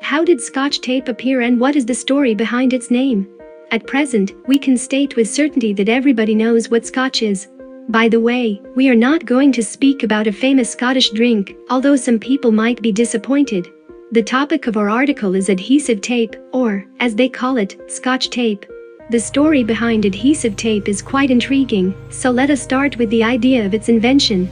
How did Scotch tape appear and what is the story behind its name? At present, we can state with certainty that everybody knows what Scotch is. By the way, we are not going to speak about a famous Scottish drink, although some people might be disappointed. The topic of our article is adhesive tape, or, as they call it, Scotch tape. The story behind adhesive tape is quite intriguing, so let us start with the idea of its invention.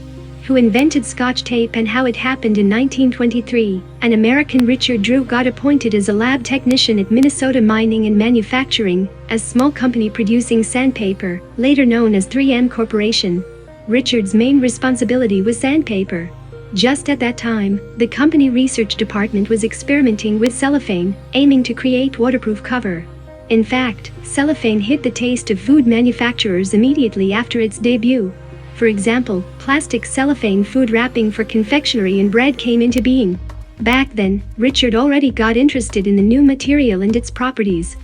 Who invented Scotch tape and how it happened in 1923, an American Richard Drew got appointed as a lab technician at Minnesota Mining and Manufacturing, a small company producing sandpaper, later known as 3M Corporation. Richard's main responsibility was sandpaper. Just at that time, the company research department was experimenting with cellophane, aiming to create waterproof cover. In fact, cellophane hit the taste of food manufacturers immediately after its debut. For example, plastic cellophane food wrapping for confectionery and bread came into being. Back then, Richard already got interested in the new material and its properties.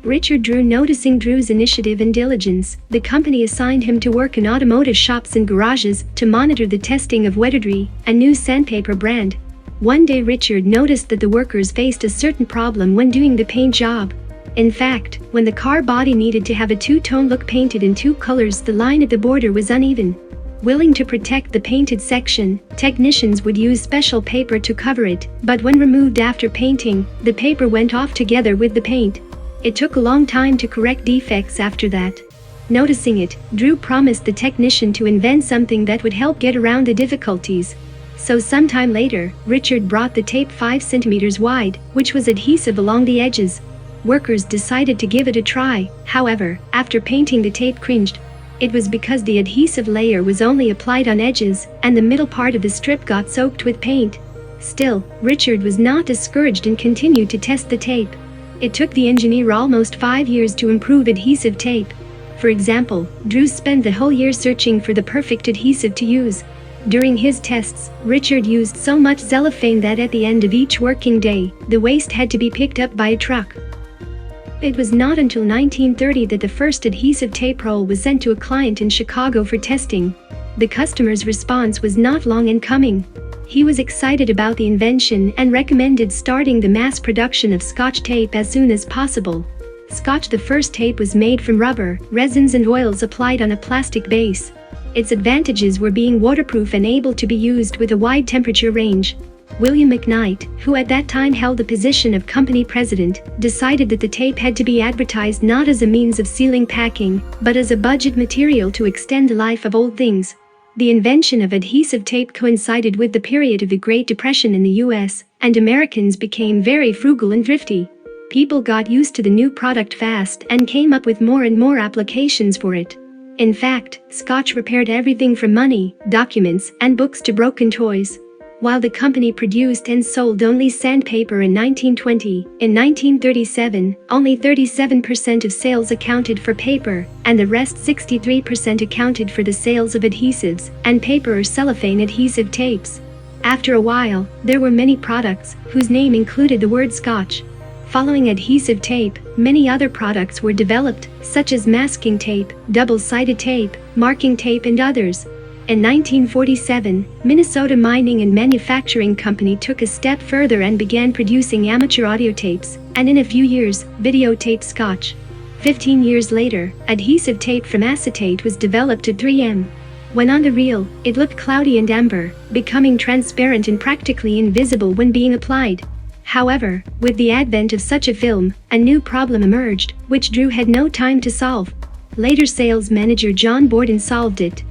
Richard Drew noticing Drew's initiative and diligence, the company assigned him to work in automotive shops and garages to monitor the testing of Wetterdry, a new sandpaper brand. One day Richard noticed that the workers faced a certain problem when doing the paint job. In fact, when the car body needed to have a two-tone look painted in two colors, the line at the border was uneven. Willing to protect the painted section, technicians would use special paper to cover it, but when removed after painting, the paper went off together with the paint. It took a long time to correct defects after that. Noticing it, Drew promised the technician to invent something that would help get around the difficulties. So sometime later, Richard brought the tape 5 centimeters wide, which was adhesive along the edges. Workers decided to give it a try, however, after painting the tape cringed. It was because the adhesive layer was only applied on edges, and the middle part of the strip got soaked with paint. Still, Richard was not discouraged and continued to test the tape. It took the engineer almost 5 years to improve adhesive tape. For example, Drew spent the whole year searching for the perfect adhesive to use. During his tests, Richard used so much cellophane that at the end of each working day, the waste had to be picked up by a truck. It was not until 1930 that the first adhesive tape roll was sent to a client in Chicago for testing. The customer's response was not long in coming. He was excited about the invention and recommended starting the mass production of Scotch tape as soon as possible. Scotch, the first tape, was made from rubber, resins and oils applied on a plastic base. Its advantages were being waterproof and able to be used with a wide temperature range. William McKnight, who at that time held the position of company president, decided that the tape had to be advertised not as a means of sealing packing, but as a budget material to extend the life of old things. The invention of adhesive tape coincided with the period of the Great Depression in the US, and Americans became very frugal and thrifty. People got used to the new product fast and came up with more and more applications for it. In fact, Scotch repaired everything from money, documents, and books to broken toys. While the company produced and sold only sandpaper in 1920, in 1937, only 37% of sales accounted for paper, and the rest 63% accounted for the sales of adhesives and paper or cellophane adhesive tapes. After a while, there were many products whose name included the word Scotch. Following adhesive tape, many other products were developed, such as masking tape, double-sided tape, marking tape and others. In 1947, Minnesota Mining and Manufacturing Company took a step further and began producing amateur audio tapes, and in a few years, videotape Scotch. 15 years later, adhesive tape from acetate was developed at 3M. When on the reel, it looked cloudy and amber, becoming transparent and practically invisible when being applied. However, with the advent of such a film, a new problem emerged, which Drew had no time to solve. Later sales manager John Borden solved it.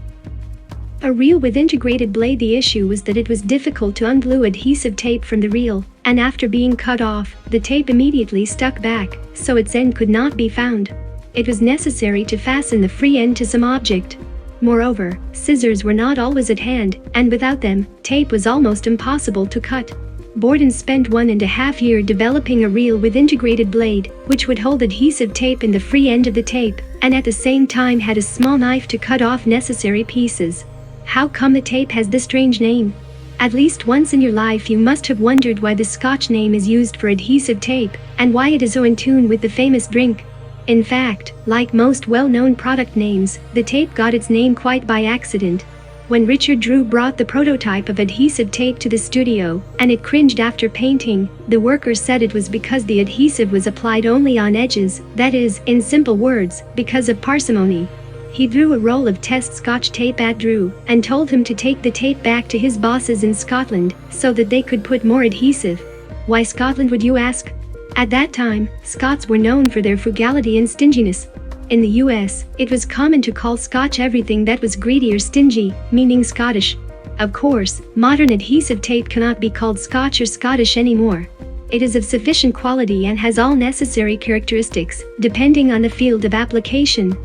A reel with integrated blade. The issue was that it was difficult to unglue adhesive tape from the reel, and after being cut off, the tape immediately stuck back, so its end could not be found. It was necessary to fasten the free end to some object. Moreover, scissors were not always at hand, and without them, tape was almost impossible to cut. Borden spent 1.5 years developing a reel with integrated blade, which would hold adhesive tape in the free end of the tape, and at the same time had a small knife to cut off necessary pieces. How come the tape has this strange name? At least once in your life you must have wondered why the Scotch name is used for adhesive tape, and why it is so in tune with the famous drink. In fact, like most well-known product names, the tape got its name quite by accident. When Richard Drew brought the prototype of adhesive tape to the studio, and it cringed after painting, the workers said it was because the adhesive was applied only on edges, that is, in simple words, because of parsimony. He threw a roll of test Scotch tape at Drew, and told him to take the tape back to his bosses in Scotland, so that they could put more adhesive. Why Scotland, would you ask? At that time, Scots were known for their frugality and stinginess. In the US, it was common to call Scotch everything that was greedy or stingy, meaning Scottish. Of course, modern adhesive tape cannot be called Scotch or Scottish anymore. It is of sufficient quality and has all necessary characteristics, depending on the field of application.